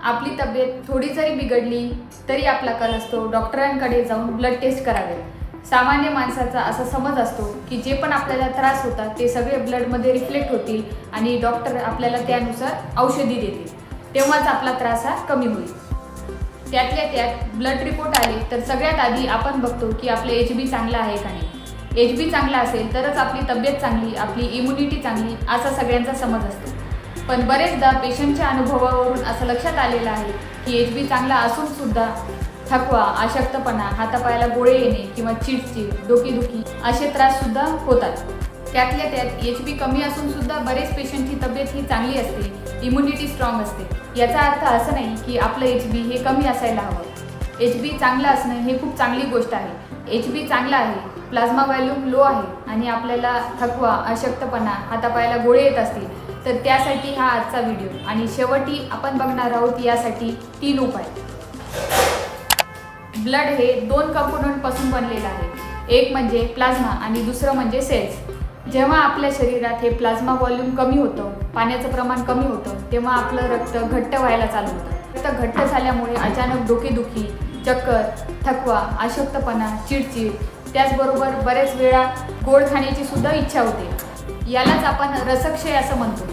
आपली तब्येत थोडी जरी बिघडली तरी आपला कल असतो डॉक्टरांकडे जाऊन ब्लड टेस्ट करावे। सामान्य माणसाचा असा समज असतो की जे पण आपल्याला त्रास होतात ते सगळे ब्लडमध्ये रिफ्लेक्ट होतील आणि डॉक्टर आपल्याला त्यानुसार औषधी देतील, तेव्हाच आपला त्रास हा कमी होईल। त्यातल्या त्यात ब्लड रिपोर्ट आले तर सगळ्यात आधी आपण बघतो की आपलं HB चांगला आहे का नाही। HB चांगला असेल तरच आपली तब्येत चांगली, आपली इम्युनिटी चांगली असा सगळ्यांचा समज असतो। पण बरेचदा पेशंटच्या अनुभवावरून असं लक्षात आलेलं आहे की HB चांगला असून सुद्धा थकवा, अशक्तपणा, हातापायाला गोळे येणे किंवा चिडचिड, डोकेदुखी असे त्रास सुद्धा होतात। त्यातल्या त्यात HB कमी असून सुद्धा बरेच पेशंटची तब्येत ही चांगली असते, इम्युनिटी स्ट्रॉंग असते। याचा अर्थ असं नाही की आपलं HB हे कमी असायला हवं। HB चांगलं असणं हे खूप चांगली गोष्ट आहे। HB चांगला आहे, प्लाझ्मा व्हॉल्यूम लो आहे आणि आपल्याला थकवा, अशक्तपणा, हातापायाला गोळे येत असतील तर त्यासाठी हा आजचा व्हिडिओ। आणि शेवटी आपण बघणार आहोत यासाठी 3 उपाय। ब्लड हे 2 कंपोनंट पासून बनलेलं आहे, एक म्हणजे प्लाझ्मा आणि दुसरं म्हणजे सेल्स। जेव्हा आपल्या शरीरात हे प्लाझ्मा व्हॉल्यूम कमी होतं, पाण्याचं प्रमाण कमी होतं, तेव्हा आपलं रक्त घट्ट व्हायला चालू होतं। रक्त घट्ट झाल्यामुळे अचानक डोकेदुखी, चक्कर, थकवा, अशक्तपणा, चिडचिड, त्याचबरोबर बरेच वेळा गोड खाण्याची सुद्धा इच्छा होते। यालाच आपण रसक्षय असं म्हणतो।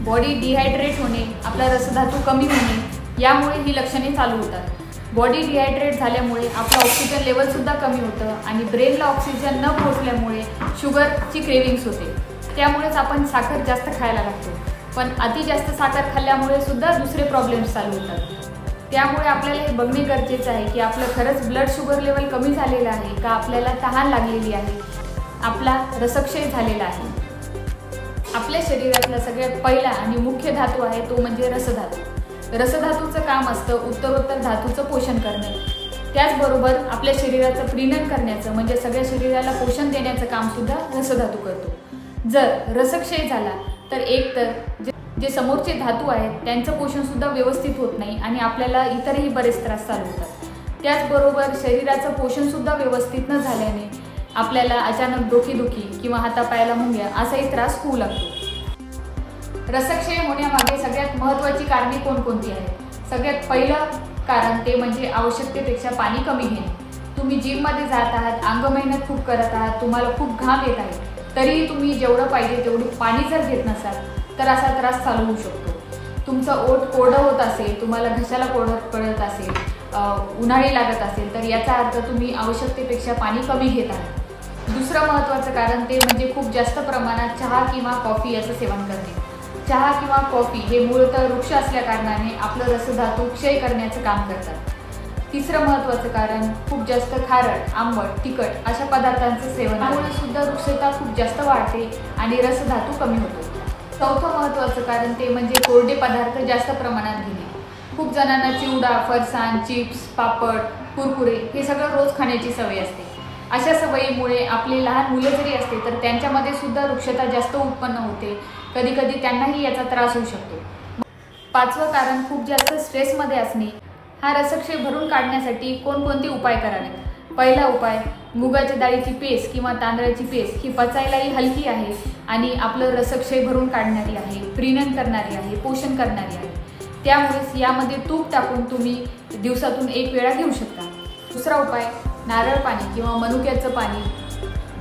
बॉडी डिहायड्रेट होणे, आपला रसधातू कमी होणे यामुळे ही लक्षणे चालू होतात। बॉडी डिहायड्रेट झाल्यामुळे आपलं ऑक्सिजन लेवल सुद्धा कमी होतं आणि ब्रेनला ऑक्सिजन न पोहोचल्यामुळे शुगरची क्रेविंग्स होते। त्यामुळेच आपण साखर जास्त खायला लागतो। पण अति जास्त साखर खाल्ल्यामुळे सुद्धा दुसरे प्रॉब्लेम्स चालू होतात। त्यामुळे आपल्याला हे बघणे गरजेचं आहे की आपलं खरंच ब्लड शुगर लेवल कमी झालेलं आहे का, आपल्याला तहान लागलेली आहे, आपला रसक्षय झालेला आहे। आपल्या शरीरातला सगळ्यात पहिला आणि मुख्य धातू आहे तो म्हणजे रसधातू। रसधातूचं काम असतं उत्तरोत्तर धातूचं पोषण करणे, त्याचबरोबर आपल्या शरीराचं प्रीणन करण्याचं म्हणजे सगळ्या शरीराला पोषण देण्याचं काम सुद्धा रसधातू करतो। जर रसक्षय झाला तर एकतर जे समोरचे धातू आहेत त्यांचं पोषण सुद्धा व्यवस्थित होत नाही आणि आपल्याला इतरही बरेच त्रास चालू होतात। त्याचबरोबर शरीराचं पोषण सुद्धा व्यवस्थित न झाल्याने आपल्याला अचानक डोकेदुखी किंवा हातापायाला मुंग्या असाही त्रास होऊ लागतो। रसक्षय होण्यामागे सगळ्यात महत्त्वाची कारणे कोणकोणती आहेत? सगळ्यात पहिलं कारण ते म्हणजे आवश्यकतेपेक्षा पाणी कमी घेणे। तुम्ही जिममध्ये जात आहात, अंग मेहनत खूप करत आहात, तुम्हाला खूप घाम येत आहे, तरीही तुम्ही जेवढं पाहिजे तेवढी पाणी जर घेत नसाल तर असा त्रास चालू होऊ शकतो। तुमचं ओठ कोरडं होत असेल, तुम्हाला घशाला पडत असेल, उन्हाळी लागत असेल तर याचा अर्थ तुम्ही आवश्यकतेपेक्षा पाणी कमी घेत आहात। दुसरं महत्त्वाचं कारण ते म्हणजे खूप जास्त प्रमाणात चहा किंवा कॉफी याचं सेवन करणे। चहा किंवा कॉफी हे मूळतः वृक्ष असल्या कारणाने आपलं रसधातू क्षय करण्याचं काम करतात। तिसरं महत्त्वाचं कारण खूप जास्त खारट, आंबट, तिखट अशा पदार्थांचं सेवन, त्यामुळे सुद्धा वृक्षता खूप जास्त वाढते आणि रसधातू कमी होतो। चौथं महत्त्वाचं कारण ते म्हणजे कोरडे पदार्थ जास्त प्रमाणात घेणे। खूप जणांना चिवडा, फरसाण, चिप्स, पापड, कुरकुरे हे सगळं रोज खाण्याची सवय असते। अशा सवयीमुळे आपली लहान मुलं जरी असते तर त्यांच्यामध्ये सुद्धा वृक्षता जास्त उत्पन्न होते, कधी कधी त्यांनाही याचा त्रास होऊ शकतो। पाचवं कारण खूप जास्त स्ट्रेसमध्ये असणे। हा रसक्षय भरून काढण्यासाठी कोणकोणते उपाय करावेत? पहिला उपाय, मुगाच्या डाळीची पेस्ट किंवा तांदळाची पेस्ट ही पचायलाही हलकी आहे आणि आपलं रसक्षय भरून काढणारी आहे, प्रीणन करणारी आहे, पोषण करणारी आहे। त्यामुळेच यामध्ये तूप टाकून तुम्ही दिवसातून 1 वेळा घेऊ शकता। दुसरा उपाय, नारळ पाणी किंवा मनुक्याचं पाणी,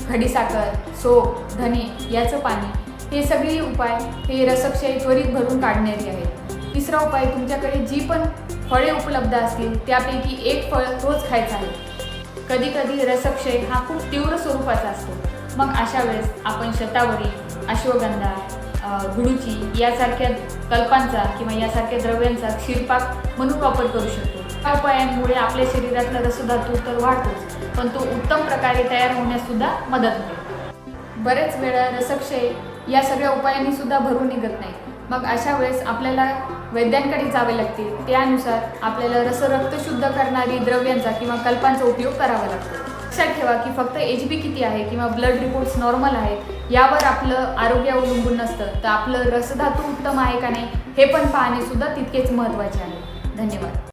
खडीसाखर, सोप, धने याचं पाणी, हे सगळे उपाय हे रसक्षय त्वरित भरून काढणारी आहेत। तिसरा उपाय, तुमच्याकडे जी पण फळे उपलब्ध असतील त्यापैकी 1 फळ रोज खायचं आहे। कधी कधी रसक्षय हा खूप तीव्र स्वरूपाचा असतो, मग अशा वेळेस आपण शतावरी, अश्वगंधा, गुळूची यासारख्या कल्पांचा किंवा यासारख्या द्रव्यांचा क्षीरपाक म्हणून वापर करू शकतो। या उपायांमुळे आपल्या शरीरातला रसधातू तर वाढतोच, पण तो उत्तम प्रकारे तयार होण्यास सुद्धा मदत होते। बरेच वेळा रसक्षय या सगळ्या उपायांनी सुद्धा भरून निघत नाही, मग अशा वेळेस आपल्याला वैद्यांकडे जावे लागते। त्यानुसार आपल्याला रक्त शुद्ध करणारी द्रव्यांचा किंवा कल्पांचा उपयोग करावा लागतो। लक्षात ठेवा की फक्त HB किती आहे किंवा ब्लड रिपोर्ट्स नॉर्मल आहेत यावर आपलं आरोग्य अवलंबून नसतं, तर आपलं रसधातू उत्तम आहे का नाही हे पण पाहणे सुद्धा तितकेच महत्त्वाचे आहे। धन्यवाद।